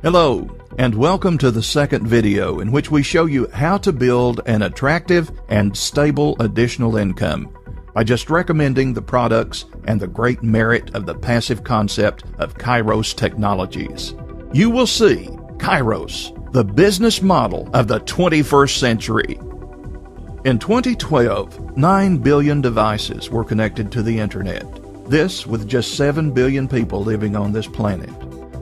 Hello, and welcome to the second video in which we show you how to build an attractive and stable additional income by just recommending the products and the great merit of the passive concept of Kairos technologies. You will see Kairos, the business model of the 21st century. In 2012, 9 billion devices were connected to the internet. This with just 7 billion people living on this planet.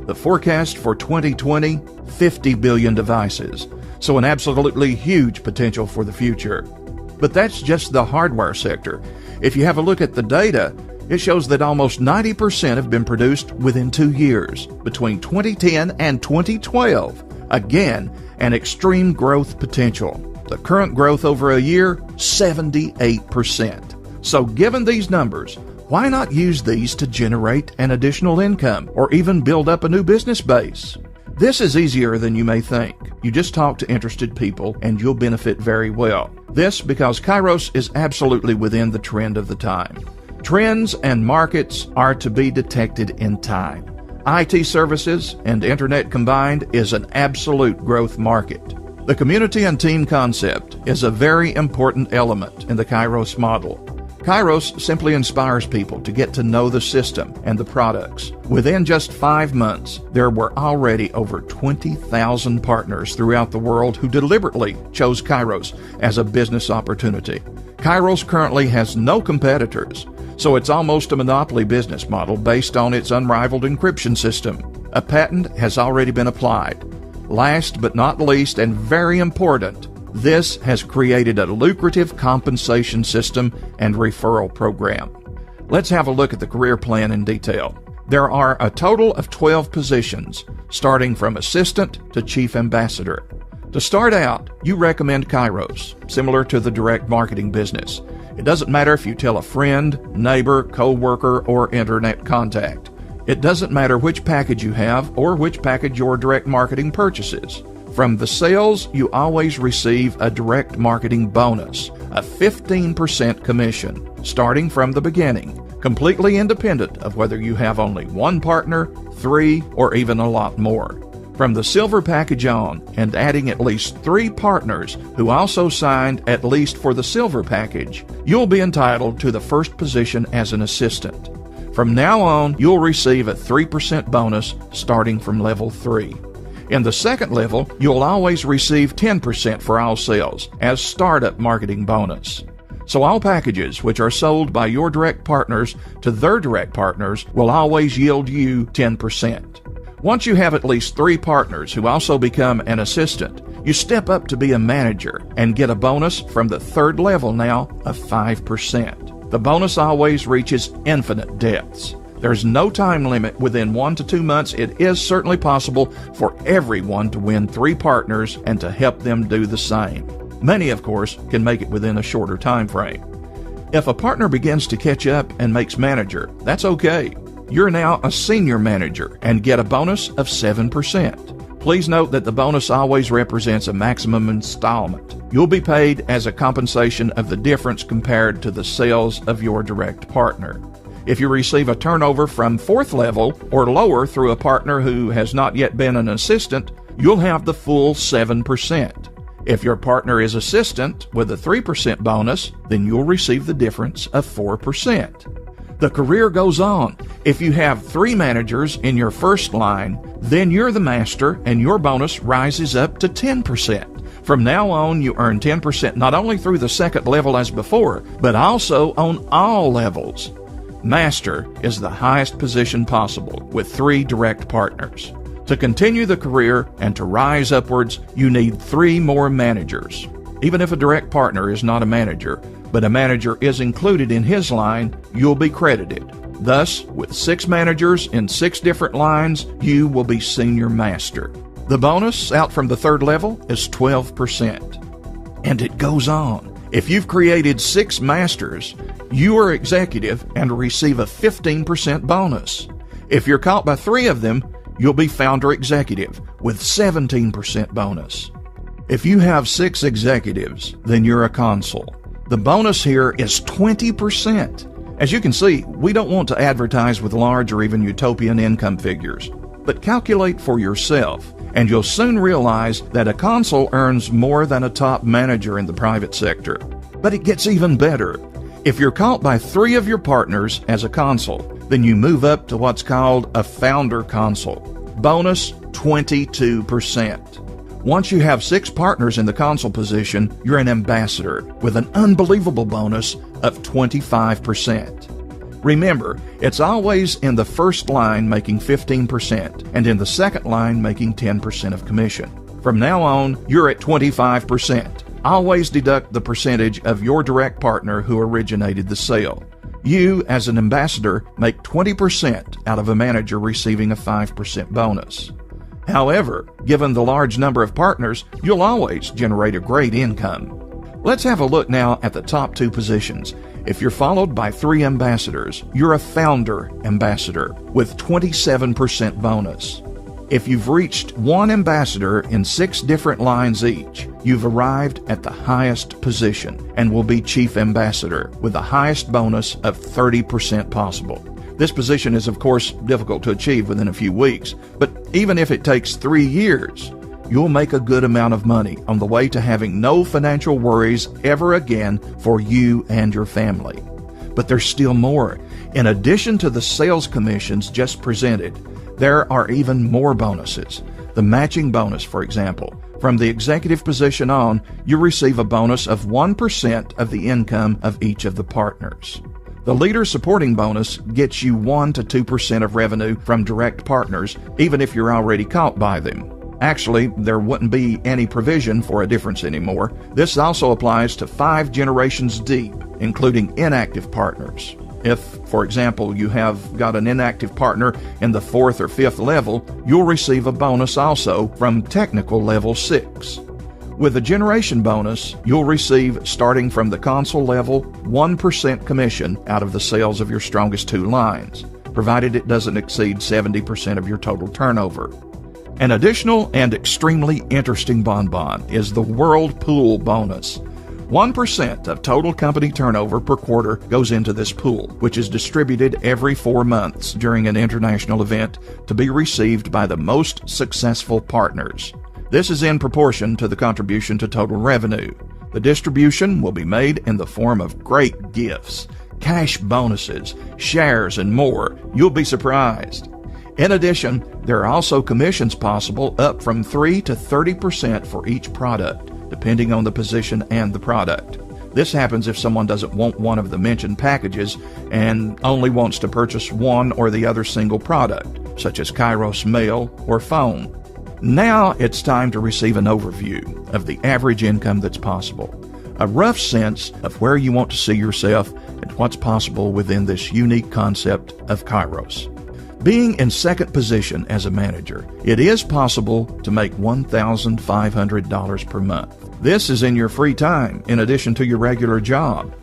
The forecast for 2020, 50 billion devices, so an absolutely huge potential for the future. But that's just the hardware sector. If you have a look at the data, it shows that almost 90% have been produced within 2 years, between 2010 and 2012. Again, an extreme growth potential. The current growth over a year, 78%. So given these numbers, why not use these to generate an additional income or even build up a new business base? This is easier than you may think. You just talk to interested people and you'll benefit very well. This because Kairos is absolutely within the trend of the time. Trends and markets are to be detected in time. IT services and internet combined is an absolute growth market. The community and team concept is a very important element in the Kairos model. Kairos simply inspires people to get to know the system and the products. Within just 5 months, there were already over 20,000 partners throughout the world who deliberately chose Kairos as a business opportunity. Kairos currently has no competitors, so it's almost a monopoly business model based on its unrivaled encryption system. A patent has already been applied. Last but not least, and very important, this has created a lucrative compensation system and referral program. Let's have a look at the career plan in detail. There are a total of 12 positions, starting from assistant to chief ambassador. To start out, you recommend Kairos, similar to the direct marketing business. It doesn't matter if you tell a friend, neighbor, co-worker, or internet contact. It doesn't matter which package you have or which package your direct marketing purchases. From the sales, you always receive a direct marketing bonus, a 15% commission, starting from the beginning, completely independent of whether you have only one partner, 3, or even a lot more. From the silver package on, and adding at least 3 partners who also signed at least for the silver package, you'll be entitled to the first position as an assistant. From now on, you'll receive a 3% bonus starting from level 3. In the second level, you'll always receive 10% for all sales as startup marketing bonus. So all packages which are sold by your direct partners to their direct partners will always yield you 10%. Once you have at least 3 partners who also become an assistant, you step up to be a manager and get a bonus from the third level now of 5%. The bonus always reaches infinite depths. There's no time limit. Within 1 to 2 months, it is certainly possible for everyone to win 3 partners and to help them do the same. Many, of course, can make it within a shorter time frame. If a partner begins to catch up and makes manager, that's okay. You're now a senior manager and get a bonus of 7%. Please note that the bonus always represents a maximum installment. You'll be paid as a compensation of the difference compared to the sales of your direct partner. If you receive a turnover from 4th level or lower through a partner who has not yet been an assistant, you'll have the full 7%. If your partner is assistant with a 3% bonus, then you'll receive the difference of 4%. The career goes on. If you have 3 managers in your first line, then you're the master and your bonus rises up to 10%. From now on, you earn 10% not only through the second level as before, but also on all levels. Master is the highest position possible with 3 direct partners. To continue the career and to rise upwards, you need 3 more managers. Even if a direct partner is not a manager, but a manager is included in his line, you'll be credited. Thus, with 6 managers in 6 different lines, you will be senior master. The bonus out from the third level is 12%. And it goes on. If you've created 6 masters, you are executive and receive a 15% bonus. If you're caught by 3 of them, you'll be founder executive with 17% bonus. If you have 6 executives, then you're a consul. The bonus here is 20%. As you can see, we don't want to advertise with large or even utopian income figures. but calculate for yourself, and you'll soon realize that a consul earns more than a top manager in the private sector. But it gets even better. If you're caught by 3 of your partners as a consul, then you move up to what's called a founder consul. Bonus 22%. Once you have 6 partners in the consul position, you're an ambassador with an unbelievable bonus of 25%. Remember, it's always in the first line making 15% and in the second line making 10% of commission. From now on, you're at 25%. Always deduct the percentage of your direct partner who originated the sale. You, as an ambassador, make 20% out of a manager receiving a 5% bonus. However, given the large number of partners, you'll always generate a great income. Let's have a look now at the top 2 positions. If you're followed by 3 ambassadors, you're a founder ambassador with 27% bonus. If you've reached 1 ambassador in 6 different lines each, you've arrived at the highest position and will be chief ambassador with the highest bonus of 30% possible. This position is, of course, difficult to achieve within a few weeks, but even if it takes 3 years, you'll make a good amount of money on the way to having no financial worries ever again for you and your family. But there's still more. In addition to the sales commissions just presented, there are even more bonuses. The matching bonus, for example. From the executive position on, you receive a bonus of 1% of the income of each of the partners. The leader supporting bonus gets you 1 to 2% of revenue from direct partners, even if you're already caught by them. Actually, there wouldn't be any provision for a difference anymore. This also applies to 5 generations deep, including inactive partners. If, for example, you have got an inactive partner in the 4th or 5th level, you'll receive a bonus also from technical level 6. With a generation bonus, you'll receive, starting from the consul level, 1% commission out of the sales of your strongest 2 lines, provided it doesn't exceed 70% of your total turnover. An additional and extremely interesting bonbon is the World Pool bonus. 1% of total company turnover per quarter goes into this pool, which is distributed every 4 months during an international event to be received by the most successful partners. This is in proportion to the contribution to total revenue. The distribution will be made in the form of great gifts, cash bonuses, shares, and more. You'll be surprised. In addition, there are also commissions possible up from 3 to 30% for each product, depending on the position and the product. This happens if someone doesn't want one of the mentioned packages and only wants to purchase one or the other single product, such as Kairos mail or phone. Now it's time to receive an overview of the average income that's possible, a rough sense of where you want to see yourself and what's possible within this unique concept of Kairos. Being in second position as a manager, it is possible to make $1,500 per month. This is in your free time, in addition to your regular job.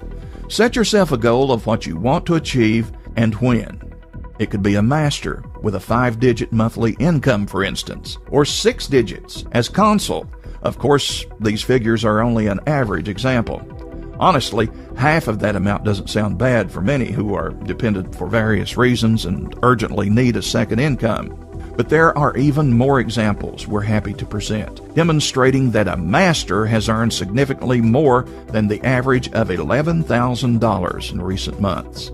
Set yourself a goal of what you want to achieve and when. It could be a master with a 5-digit monthly income, for instance, or 6 digits as consul. Of course, these figures are only an average example. Honestly, half of that amount doesn't sound bad for many who are dependent for various reasons and urgently need a second income. But there are even more examples we're happy to present, demonstrating that a master has earned significantly more than the average of $11,000 in recent months.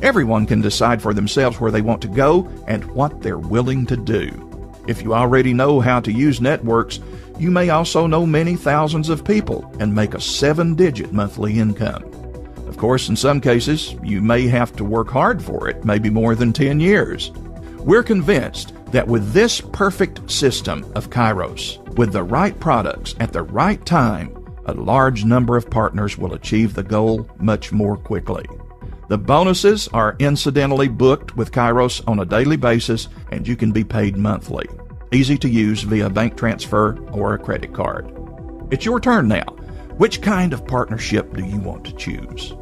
Everyone can decide for themselves where they want to go and what they're willing to do. If you already know how to use networks, you may also know many thousands of people and make a 7-digit monthly income. Of course, in some cases, you may have to work hard for it, maybe more than 10 years. We're convinced that with this perfect system of Kairos, with the right products at the right time, a large number of partners will achieve the goal much more quickly. The bonuses are incidentally booked with Kairos on a daily basis, and you can be paid monthly. Easy to use via bank transfer or a credit card. It's your turn now. Which kind of partnership do you want to choose?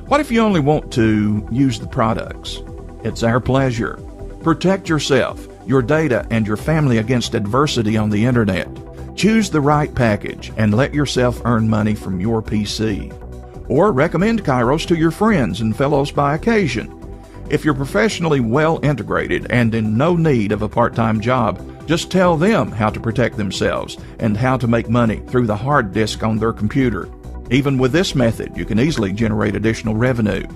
What if you only want to use the products? It's our pleasure. Protect yourself, your data, and your family against adversity on the internet. Choose the right package and let yourself earn money from your PC. Or recommend Kairos to your friends and fellows by occasion. If you're professionally well integrated and in no need of a part-time job, just tell them how to protect themselves and how to make money through the hard disk on their computer. Even with this method, you can easily generate additional revenue.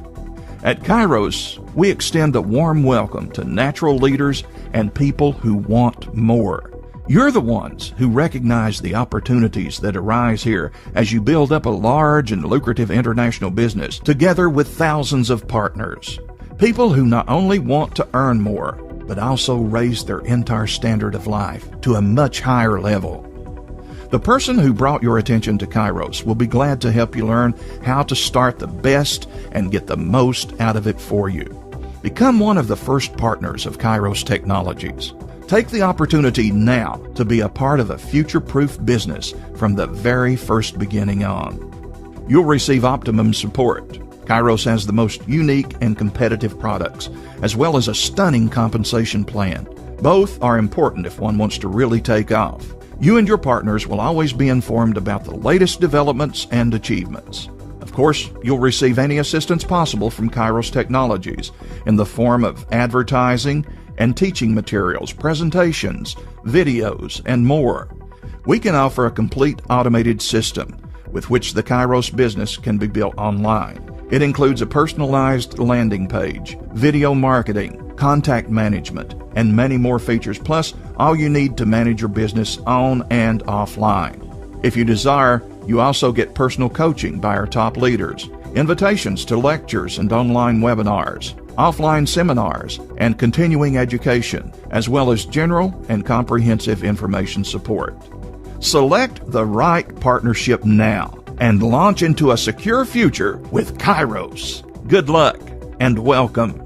At Kairos, we extend a warm welcome to natural leaders and people who want more. You're the ones who recognize the opportunities that arise here as you build up a large and lucrative international business together with thousands of partners. People who not only want to earn more, but also raise their entire standard of life to a much higher level. The person who brought your attention to Kairos will be glad to help you learn how to start the best and get the most out of it for you. Become one of the first partners of Kairos Technologies. Take the opportunity now to be a part of a future-proof business from the very first beginning on. You'll receive optimum support. Kairos has the most unique and competitive products, as well as a stunning compensation plan. Both are important if one wants to really take off. You and your partners will always be informed about the latest developments and achievements. Of course, you'll receive any assistance possible from Kairos Technologies in the form of advertising and teaching materials, presentations, videos, and more. We can offer a complete automated system with which the Kairos business can be built online. It includes a personalized landing page, video marketing, contact management, and many more features, plus all you need to manage your business on and offline. If you desire, you also get personal coaching by our top leaders, invitations to lectures and online webinars, offline seminars, and continuing education, as well as general and comprehensive information support. Select the right partnership now and launch into a secure future with Kairos. Good luck and welcome.